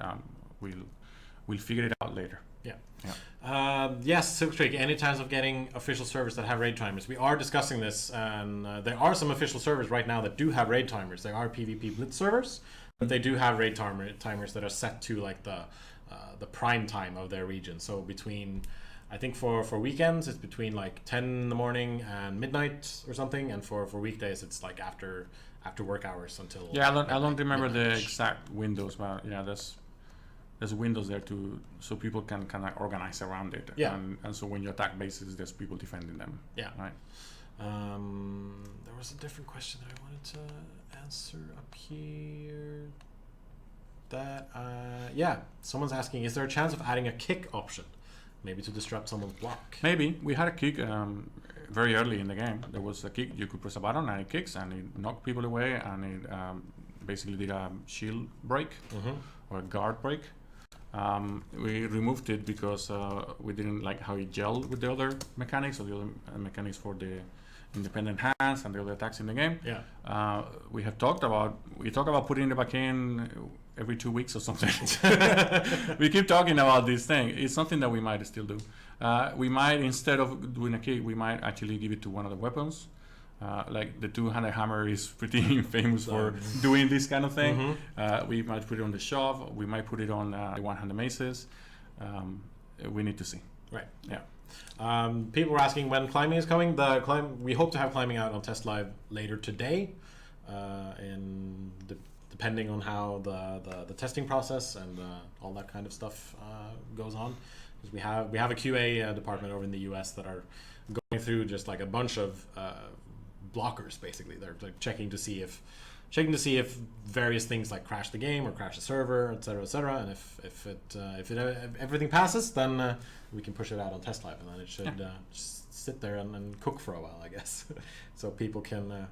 S2: We'll figure it out later.
S1: Yeah. Yes, Silkstreak, any chance of getting official servers that have raid timers? We are discussing this, and there are some official servers right now that do have raid timers. They are PvP Blitz servers, but they do have raid timers that are set to like the prime time of their region. So between, I think for weekends, it's between like 10 in the morning and midnight or something, and for weekdays, it's like after work hours until.
S2: Yeah, I don't remember the
S1: midnight-ish.
S2: exact windows, but yeah, there's windows there so people can kind of organize around it.
S1: Yeah.
S2: And so when you attack bases, there's people defending them.
S1: Yeah.
S2: Right.
S1: There was a different question that I wanted to answer up here. That someone's asking, is there a chance of adding a kick option, maybe to disrupt someone's block?
S2: Maybe we had a kick very early in the game. There was a kick. You could press a button and it kicks, and it knocked people away, and it basically did a shield break or a guard break. We removed it because we didn't like how it gelled with the other mechanics, or the other mechanics for the independent hands and the other attacks in the game.
S1: Yeah.
S2: We talk about putting it back in every 2 weeks or something. We keep talking about this thing. It's something that we might still do. We might, instead of doing a kick, we might actually give it to one of the weapons. Like the two-handed hammer is pretty famous for doing this kind of thing. We might put it on the shove. We might put it on the one-handed maces. We need to see.
S1: Right. Yeah. People were asking when climbing is coming. We hope to have climbing out on Test Live later today, depending on how the testing process and all that kind of stuff goes on. Because we have a QA department over in the US that are going through just like a bunch of blockers. Basically, they're like checking to see if various things like crash the game or crash the server, etc., and if everything passes, then we can push it out on Test Live, and then it should just sit there and cook for a while, I guess. So people can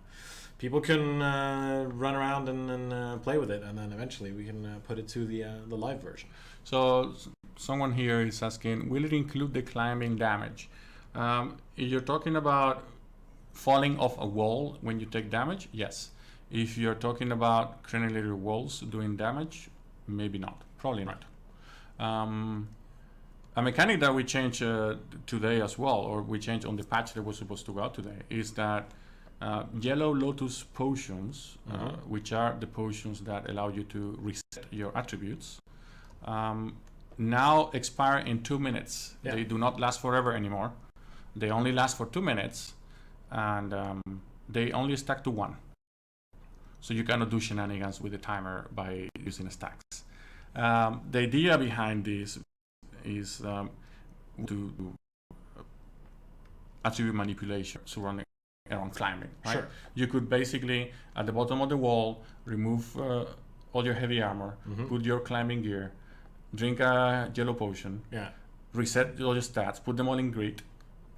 S1: run around and play with it, and then eventually we can put it to the live version.
S2: So someone here is asking, will it include the climbing damage? If you're talking about falling off a wall when you take damage, yes. If you're talking about crenulator walls doing damage, maybe not. Probably not. A mechanic that we changed today as well, or we changed on the patch that was supposed to go out today, is that yellow lotus potions, which are the potions that allow you to reset your attributes, now expire in 2 minutes.
S1: Yeah.
S2: They do not last forever anymore. They only last for 2 minutes, and they only stack to 1. So you cannot do shenanigans with the timer by using stacks. The idea behind this is to attribute manipulation surrounding around climbing. Right?
S1: Sure.
S2: You could basically, at the bottom of the wall, remove all your heavy armor, put your climbing gear, drink a yellow potion, reset all your stats, put them all in grid,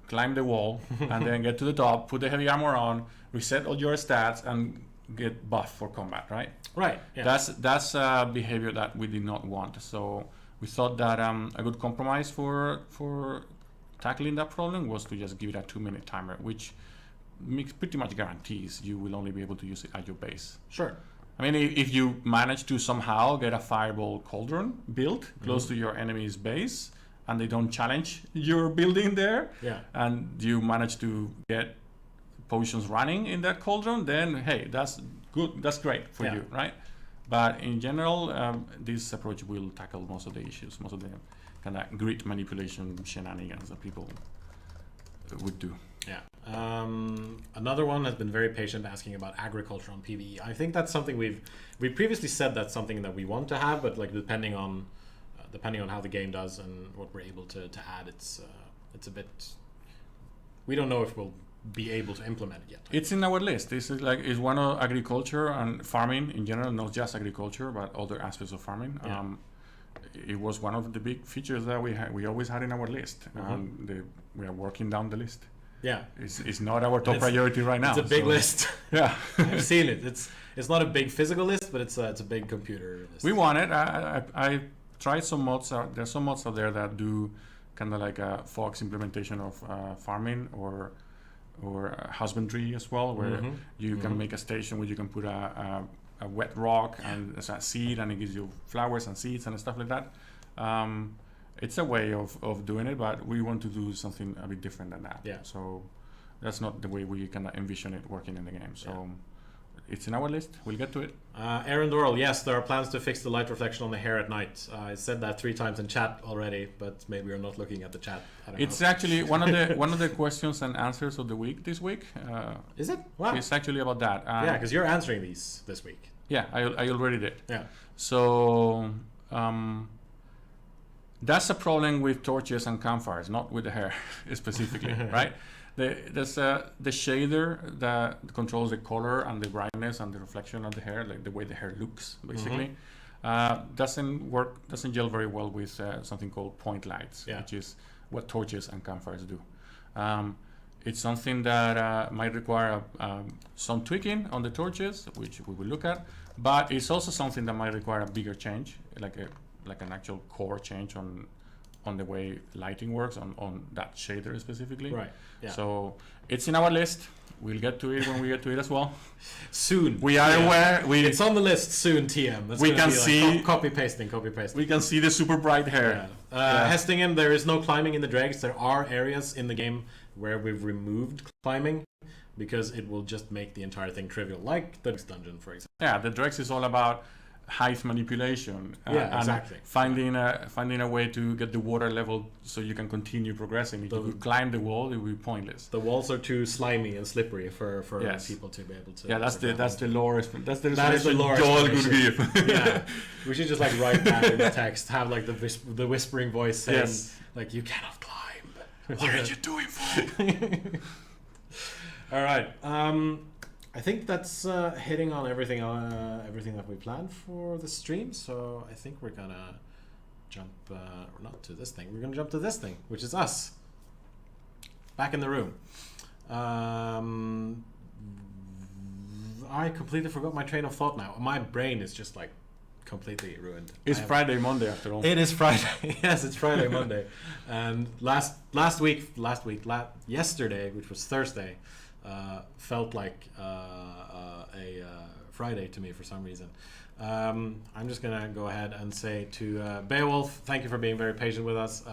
S2: climb the wall, and then get to the top, put the heavy armor on, reset all your stats, and get buffed for combat, right?
S1: Right. Yeah.
S2: That's behavior that we did not want. So we thought that a good compromise for tackling that problem was to just give it a 2-minute timer, which pretty much guarantees you will only be able to use it at your base.
S1: Sure.
S2: I mean, if you manage to somehow get a fireball cauldron built close to your enemy's base, and they don't challenge your building there,
S1: Yeah.
S2: and you manage to get potions running in that cauldron, then hey, that's good. That's great for
S1: Yeah.
S2: you, right? But in general, this approach will tackle most of the issues, most of the kind of grid manipulation shenanigans that people would do.
S1: Yeah. Another one has been very patient asking about agriculture on PvE. I think that's something we previously said that's something that we want to have, but like depending on how the game does and what we're able to add, it's a bit. We don't know if we'll be able to implement it yet.
S2: It's in our list. This is like one of agriculture and farming in general, not just agriculture, but other aspects of farming.
S1: Yeah.
S2: It was one of the big features that we always had in our list, and we are working down the list.
S1: Yeah,
S2: It's not our top priority right now.
S1: It's a big list.
S2: Yeah,
S1: I've seen it. It's not a big physical list, but it's a big computer list.
S2: we want it. I tried some mods. There's some mods out there that do kind of like a Fox implementation of farming or husbandry as well, where you can make a station where you can put a wet rock and as a seed, and it gives you flowers and seeds and stuff like that. It's a way of doing it, but we want to do something a bit different than that.
S1: Yeah.
S2: So that's not the way we kind of envision it working in the game. So it's in our list. We'll get to it.
S1: Aaron Doral, yes, there are plans to fix the light reflection on the hair at night. I said that 3 times in chat already, but maybe you're not looking at the chat. I don't
S2: It's
S1: know.
S2: actually one of the questions and answers of the week this week.
S1: Is it? Wow.
S2: It's actually about that.
S1: Yeah, because you're answering these this week.
S2: Yeah, I already did.
S1: Yeah.
S2: So that's a problem with torches and campfires, not with the hair specifically, right? There's the shader that controls the color and the brightness and the reflection of the hair, like the way the hair looks, basically. Doesn't gel very well with something called point lights, which is what torches and campfires do. It's something that might require some tweaking on the torches, which we will look at, but it's also something that might require a bigger change, like an actual core change on the way lighting works on that shader specifically.
S1: Right. Yeah.
S2: So it's in our list. We'll get to it when we get to it as well.
S1: Soon.
S2: We are aware.
S1: It's on the list soon, TM. That's
S2: we
S1: gonna
S2: can
S1: be like
S2: see
S1: copy pasting.
S2: We can see the super bright hair.
S1: Hestingen, there is no climbing in the dregs. There are areas in the game where we've removed climbing because it will just make the entire thing trivial, like the dungeon, for example.
S2: Yeah, the Drex is all about height manipulation.
S1: Exactly.
S2: And finding a way to get the water level so you can continue progressing. If you could climb the wall, it would be pointless.
S1: The walls are too slimy and slippery for people to be able to.
S2: Yeah, that's the lore. That's the
S1: That is the lore
S2: Joel could
S1: explanation.
S2: give.
S1: Yeah, we should just like write that in the text. Have like the whispering voice saying, like, you cannot climb.
S2: What are you doing for?
S1: All right. I think that's hitting on everything that we planned for the stream. So I think we're gonna jump, not to this thing. We're gonna jump to this thing, which is us. Back in the room. I completely forgot my train of thought now. My brain is just like completely ruined.
S2: It's Friday, Monday after all.
S1: It is Friday. Yes, it's Friday, Monday. And yesterday, which was Thursday, felt like a Friday to me for some reason. I'm just gonna go ahead and say to Beowulf, thank you for being very patient with us.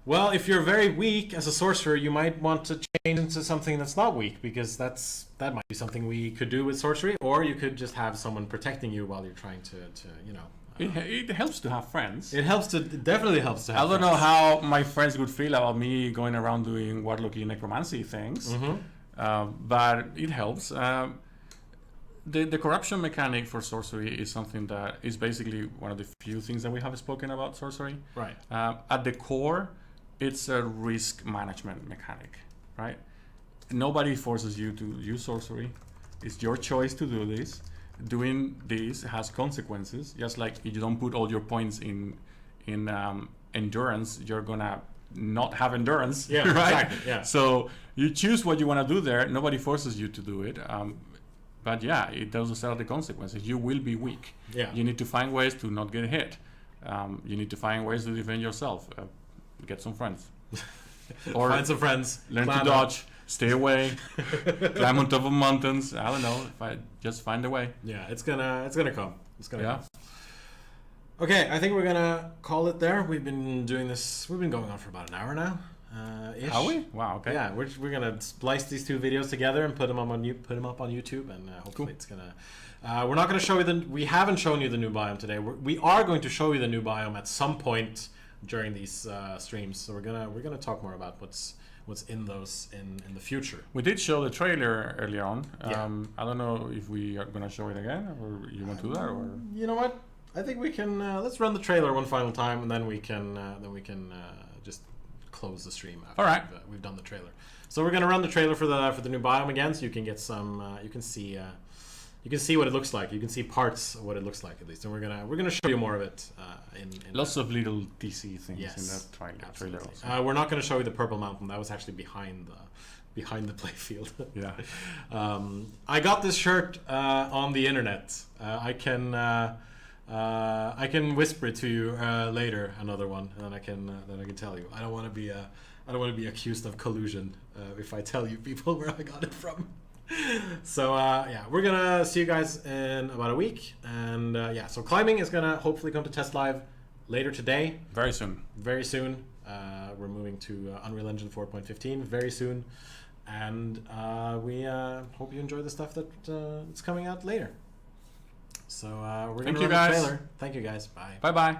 S1: Well, if you're very weak as a sorcerer, you might want to change into something that's not weak, because that might be something we could do with sorcery, or you could just have someone protecting you while you're trying to you know.
S2: It helps to have friends.
S1: It definitely helps to have
S2: I don't know how my friends would feel about me going around doing warlocky necromancy things, but it helps. The corruption mechanic for sorcery is something that is basically one of the few things that we have spoken about sorcery.
S1: Right.
S2: At the core, it's a risk management mechanic, right? Nobody forces you to use sorcery. It's your choice to do this. Doing this has consequences. Just like if you don't put all your points in endurance, you're gonna not have endurance.
S1: Yeah,
S2: right?
S1: Exactly. Yeah.
S2: So you choose what you want to do there. Nobody forces you to do it. But yeah, it does have the consequences. You will be weak.
S1: Yeah.
S2: You need to find ways to not get hit. You need to find ways to defend yourself. Get some friends. Or
S1: find some friends.
S2: Learn to dodge. Stay away. Climb on top of mountains. I don't know. Just find a way.
S1: Yeah, it's gonna come. It's gonna come. Okay, I think we're gonna call it there. We've been doing this. We've been going on for about an hour now. Ish.
S2: Are we? Wow. Okay.
S1: Yeah, we're gonna splice these two videos together and put them up on YouTube, and hopefully
S2: Cool.
S1: it's gonna. We're not gonna show you we haven't shown you the new biome today. We are going to show you the new biome at some point during these streams. So we're gonna talk more about what's in those in the future.
S2: We did show the trailer earlier on.
S1: Yeah.
S2: I don't know if we are gonna show it again, or you want to do that, or
S1: You know what? I think we can. Let's run the trailer one final time, and then we can just close the stream after
S2: All right.
S1: we've done the trailer. So we're gonna run the trailer for the new biome again, so you can get some. You can see what it looks like. You can see parts of what it looks like at least, and we're gonna show you more of it in
S2: lots of little DC things
S1: Yes,
S2: in that trailer
S1: absolutely.
S2: also.
S1: We're not gonna show you the purple mountain. That was actually behind the playfield.
S2: Yeah.
S1: I got this shirt on the internet. I can whisper it to you later, another one, and then I can tell you. I don't want to be accused of collusion if I tell you people where I got it from. So yeah, we're gonna see you guys in about a week, and yeah, so climbing is gonna hopefully come to test live later today.
S2: Very soon.
S1: Very soon. We're moving to Unreal Engine 4.15 very soon, and we hope you enjoy the stuff that it's coming out later. So we're
S2: Thank
S1: gonna
S2: you,
S1: run the
S2: guys.
S1: trailer. Thank you guys. Bye.
S2: Bye bye.